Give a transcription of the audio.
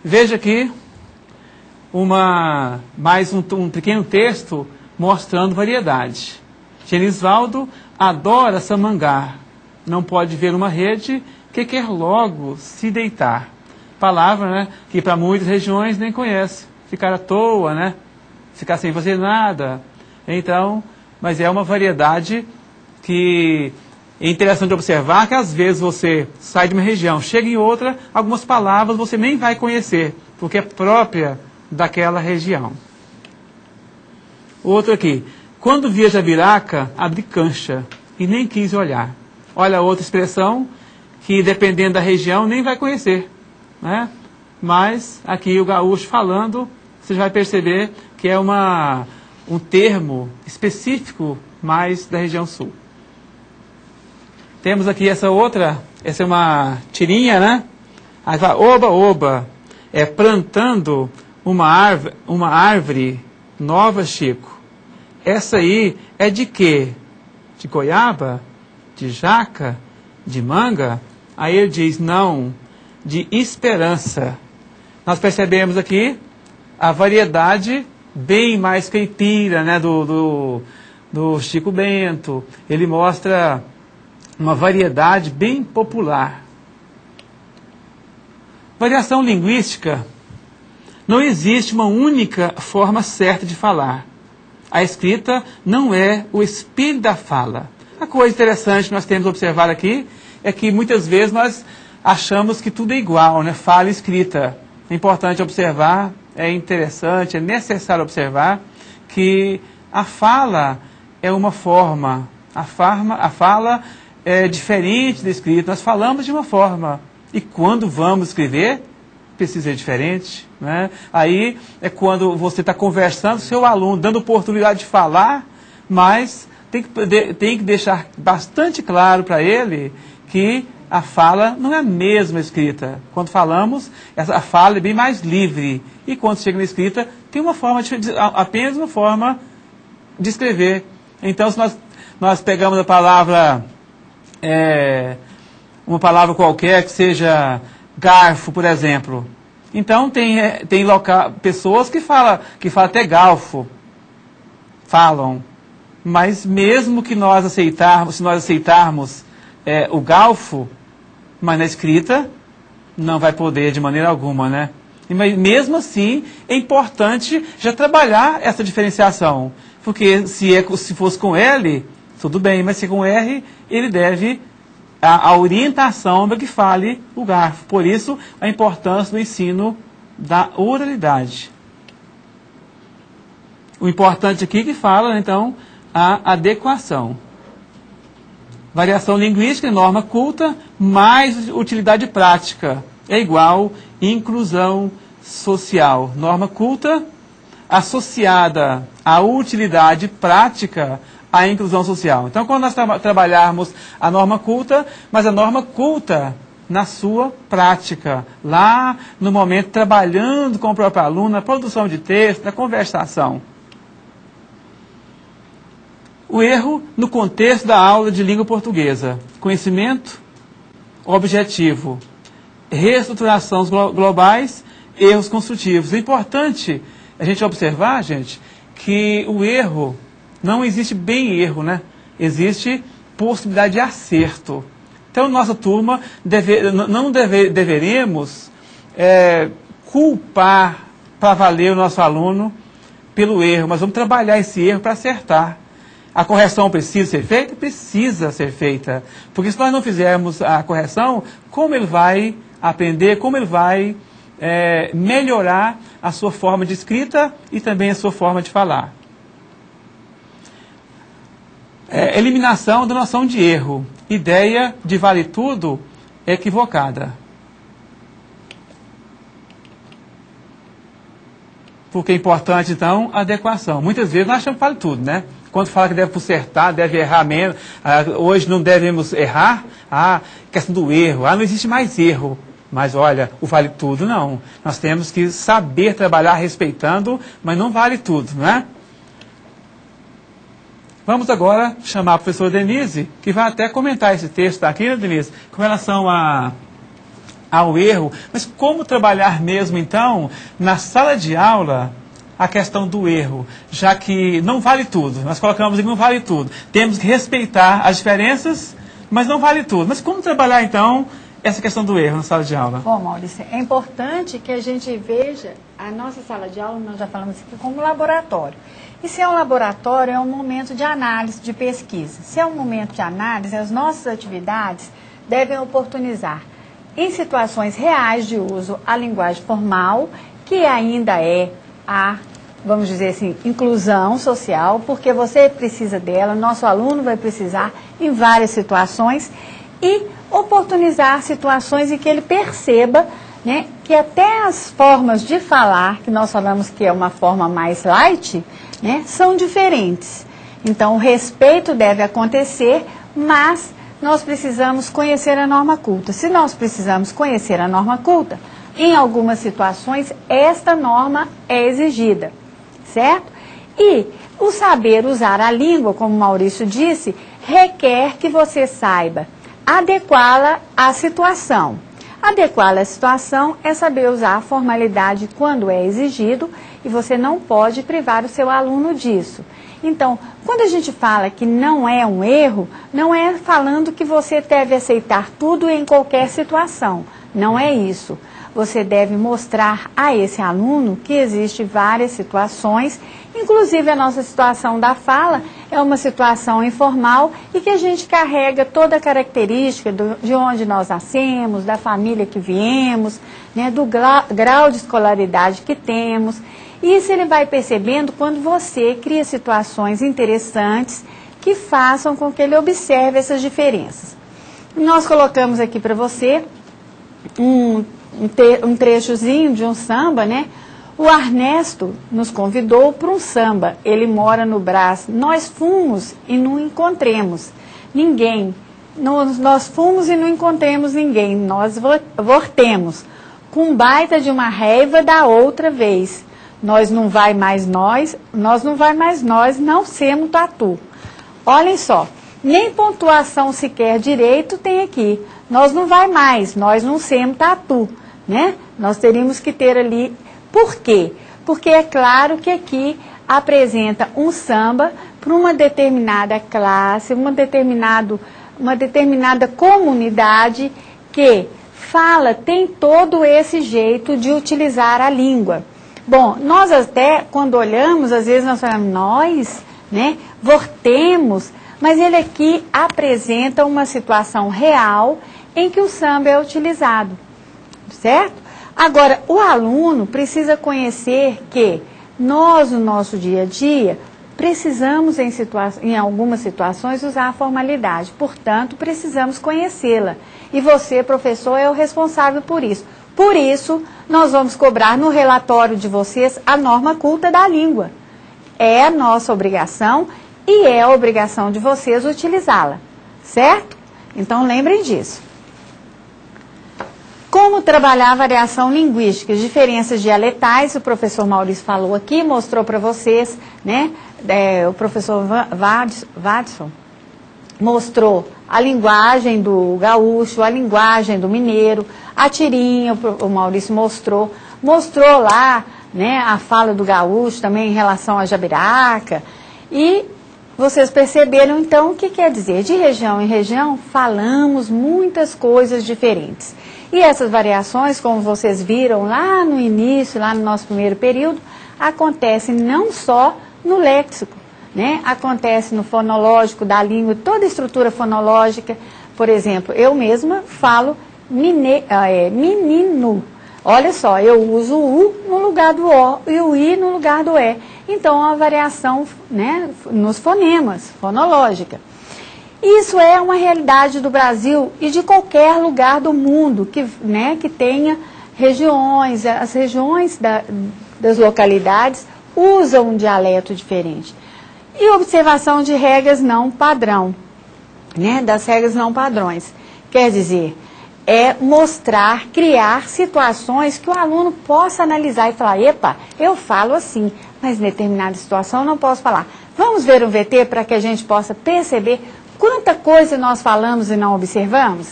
Veja aqui mais um pequeno texto mostrando variedade. Genisvaldo adora samangar, não pode ver uma rede que quer logo se deitar. Palavra, né, que para muitas regiões nem conhece. Ficar à toa, né? Ficar sem fazer nada. Então, mas é uma variedade que é interessante observar que às vezes você sai de uma região, chega em outra, algumas palavras você nem vai conhecer, porque é própria daquela região. Outro aqui. Quando via jabiraca, abri cancha e nem quis olhar. Olha outra expressão que, dependendo da região, nem vai conhecer, né? Mas aqui o gaúcho falando, você vai perceber que é um termo específico mais da região sul. Temos aqui essa é uma tirinha, né? Aí vai, oba, oba, plantando uma árvore nova, Chico. Essa aí é de quê? De goiaba? De jaca? De manga? Aí ele diz, não, de esperança. Nós percebemos aqui a variedade bem mais caipira, né, do Chico Bento. Ele mostra uma variedade bem popular. Variação linguística. Não existe uma única forma certa de falar. A escrita não é o espelho da fala. A coisa interessante que nós temos observado aqui é que muitas vezes nós achamos que tudo é igual, né? Fala e escrita. É importante observar, é interessante, é necessário observar que a fala é uma forma. A fala é diferente da escrita. Nós falamos de uma forma. E quando vamos escrever, precisa ser diferente, né? Aí é quando você está conversando com o seu aluno, dando oportunidade de falar, mas tem que deixar bastante claro para ele que a fala não é a mesma escrita. Quando falamos, a fala é bem mais livre. E quando chega na escrita, tem apenas uma forma de escrever. Então, se nós pegamos a palavra, uma palavra qualquer, que seja garfo, por exemplo. Então, tem pessoas que falam até galfo. Falam. Mas mesmo que nós aceitarmos o galfo, mas na escrita não vai poder de maneira alguma, né? Mas mesmo assim é importante já trabalhar essa diferenciação, porque se fosse com L, tudo bem, mas se com R, ele deve a orientação para que fale o garfo. Por isso a importância do ensino da oralidade. O importante aqui que fala, então, a adequação. Variação linguística, norma culta, mais utilidade prática, é igual inclusão social. Norma culta associada à utilidade prática, à inclusão social. Então, quando nós trabalharmos a norma culta, mas a norma culta na sua prática, lá no momento trabalhando com o próprio aluno, na produção de texto, na conversação. O erro no contexto da aula de língua portuguesa. Conhecimento, objetivo, reestruturações globais, erros construtivos. É importante a gente observar, gente, que o erro, não existe bem erro, né? Existe possibilidade de acerto. Então, nossa turma, não deveremos culpar para valer o nosso aluno pelo erro, mas vamos trabalhar esse erro para acertar. A correção precisa ser feita? Precisa ser feita. Porque se nós não fizermos a correção, como ele vai aprender, como ele vai melhorar a sua forma de escrita e também a sua forma de falar. Eliminação da noção de erro. Ideia de vale tudo equivocada. Porque é importante, então, a adequação. Muitas vezes nós achamos que vale tudo, né? Quando fala que deve consertar, deve errar menos, hoje não devemos errar, questão do erro, não existe mais erro. Mas olha, o vale tudo não. Nós temos que saber trabalhar respeitando, mas não vale tudo, não é? Vamos agora chamar a professora Denise, que vai até comentar esse texto aqui, né, Denise? Com relação ao erro, mas como trabalhar mesmo, então, na sala de aula, a questão do erro, já que não vale tudo, nós colocamos que não vale tudo, temos que respeitar as diferenças, mas não vale tudo. Mas como trabalhar, então, essa questão do erro na sala de aula? Bom, Maurício, é importante que a gente veja a nossa sala de aula, nós já falamos aqui, como laboratório. E se é um laboratório, é um momento de análise, de pesquisa. Se é um momento de análise, as nossas atividades devem oportunizar, em situações reais de uso, a linguagem formal, que ainda é a, vamos dizer assim, inclusão social, porque você precisa dela, nosso aluno vai precisar em várias situações, e oportunizar situações em que ele perceba, né, que até as formas de falar, que nós falamos que é uma forma mais light, né, são diferentes. Então, o respeito deve acontecer, mas nós precisamos conhecer a norma culta. Se nós precisamos conhecer a norma culta, em algumas situações, esta norma é exigida, certo? E o saber usar a língua, como o Maurício disse, requer que você saiba adequá-la à situação. Adequá-la à situação é saber usar a formalidade quando é exigido e você não pode privar o seu aluno disso. Então, quando a gente fala que não é um erro, não é falando que você deve aceitar tudo em qualquer situação. Não é isso. Você deve mostrar a esse aluno que existem várias situações, inclusive a nossa situação da fala é uma situação informal e que a gente carrega toda a característica de onde nós nascemos, da família que viemos, né, do grau de escolaridade que temos. Isso ele vai percebendo quando você cria situações interessantes que façam com que ele observe essas diferenças. Nós colocamos aqui para você um trechozinho de um samba, né? O Ernesto nos convidou para um samba. Ele mora no Brás. Nós fomos e não encontremos ninguém. Nós fomos e não encontremos ninguém. Nós voltemos com baita de uma raiva da outra vez. Nós não vai mais nós não vai mais nós, não semos tatu. Olhem só, nem pontuação sequer direito tem aqui. Nós não vai mais, nós não semos tatu, né? Nós teríamos que ter ali. Por quê? Porque é claro que aqui apresenta um samba para uma determinada classe, uma determinada comunidade que fala, tem todo esse jeito de utilizar a língua. Bom, nós até, quando olhamos, às vezes nós falamos, nós, né, vortemos, mas ele aqui apresenta uma situação real em que o samba é utilizado, certo? Agora, o aluno precisa conhecer que nós, no nosso dia a dia, precisamos, em algumas situações, usar a formalidade, portanto, precisamos conhecê-la. E você, professor, é o responsável por isso. Por isso, nós vamos cobrar no relatório de vocês a norma culta da língua. É a nossa obrigação e é a obrigação de vocês utilizá-la, certo? Então, lembrem disso. Como trabalhar a variação linguística, diferenças dialetais, o professor Maurício falou aqui, mostrou para vocês, né? O professor Watson mostrou a linguagem do gaúcho, a linguagem do mineiro, a tirinha, o Maurício mostrou lá, né, a fala do gaúcho também em relação à jabiraca, e vocês perceberam então o que quer dizer, de região em região falamos muitas coisas diferentes. E essas variações, como vocês viram lá no início, lá no nosso primeiro período, acontecem não só no léxico, né? Acontece no fonológico da língua, toda a estrutura fonológica. Por exemplo, eu mesma falo menino. Olha só, eu uso o U no lugar do O e o I no lugar do E. Então, é uma variação, né, nos fonemas, fonológica. Isso é uma realidade do Brasil e de qualquer lugar do mundo que, né, que tenha regiões, as regiões das localidades usam um dialeto diferente. E observação de regras não padrão, né, das regras não padrões. Quer dizer, é mostrar, criar situações que o aluno possa analisar e falar, epa, eu falo assim, mas em determinada situação eu não posso falar. Vamos ver um VT para que a gente possa perceber quanta coisa nós falamos e não observamos?